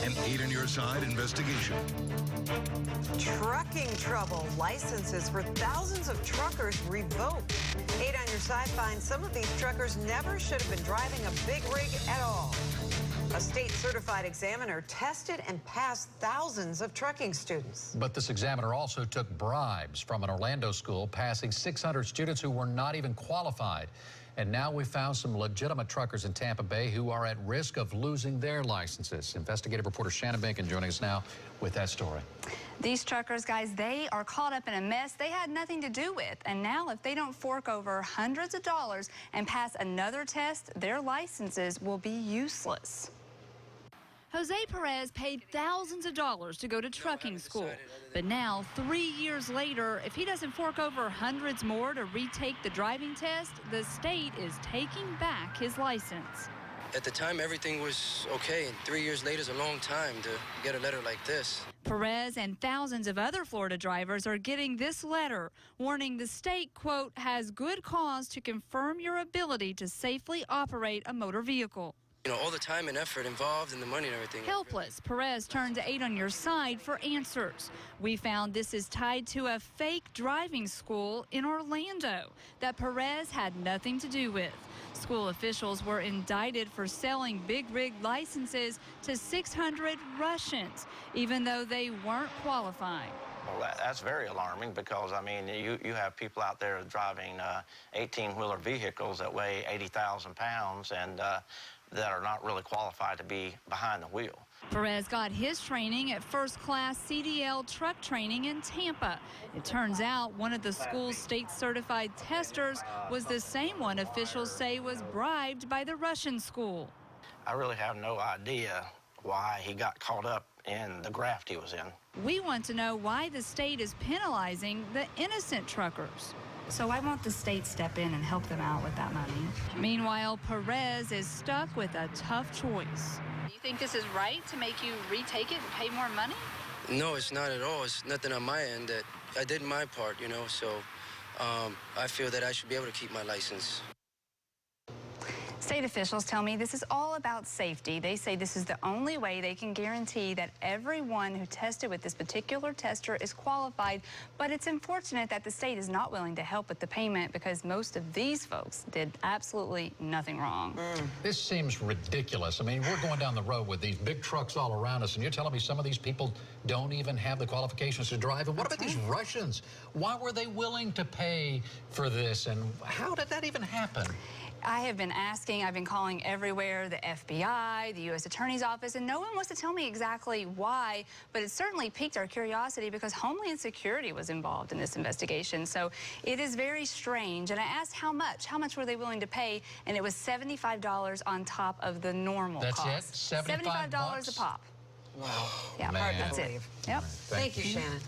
An 8 on Your Side investigation. Trucking trouble. Licenses for thousands of truckers revoked. 8 on Your Side finds some of these truckers never should have been driving a big rig at all. A state-certified examiner tested and passed thousands of trucking students. But this examiner also took bribes from an Orlando school, passing 600 students who were not even qualified. And now we found some legitimate truckers in Tampa Bay who are at risk of losing their licenses. Investigative reporter Shannon Bacon joining us now with that story. These truckers, guys, they are caught up in a mess they had nothing to do with. And now if they don't fork over hundreds of dollars and pass another test, their licenses will be useless. Jose Perez paid thousands of dollars to go to trucking school. But now, 3 years later, if he doesn't fork over hundreds more to retake the driving test, the state is taking back his license. At the time, everything was okay, and 3 years later is a long time to get a letter like this. Perez and thousands of other Florida drivers are getting this letter warning the state, quote, has good cause to confirm your ability to safely operate a motor vehicle. You know, all the time and effort involved and the money and everything. Helpless, Perez turned to 8 on Your Side for answers. We found this is tied to a fake driving school in Orlando that Perez had nothing to do with. School officials were indicted for selling big rig licenses to 600 Russians, even though they weren't qualified. Well, that's very alarming because, I mean, you have people out there driving 18-wheeler vehicles that weigh 80,000 pounds and that are not really qualified to be behind the wheel. Perez got his training at first-class CDL truck training in Tampa. It turns out one of the school's state-certified testers was the same one officials say was bribed by the Russian school. I really have no idea why he got caught up in the graft he was in. We want to know why the state is penalizing the innocent truckers. So I want the state to step in and help them out with that money. Meanwhile, Perez is stuck with a tough choice. Do you think this is right to make you retake it and pay more money? No, it's not at all. It's nothing on my end. That I did my part, you know, so I feel that I should be able to keep my license. State officials tell me this is all about safety. They say this is the only way they can guarantee that everyone who tested with this particular tester is qualified. But it's unfortunate that the state is not willing to help with the payment because most of these folks did absolutely nothing wrong. This seems ridiculous. I mean, we're going down the road with these big trucks all around us, and you're telling me some of these people don't even have the qualifications to drive? And what about these Russians? Why were they willing to pay for this, and how did that even happen? I have been asking, I've been calling everywhere, the FBI, the U.S. Attorney's Office, and no one wants to tell me exactly why, but it certainly piqued our curiosity because Homeland Security was involved in this investigation. So it is very strange. And I asked how much were they willing to pay, and it was $75 on top of the normal cost. That's it? $75 a pop. Wow. Yeah, Man. that's it. Yep. Thank you, Shannon.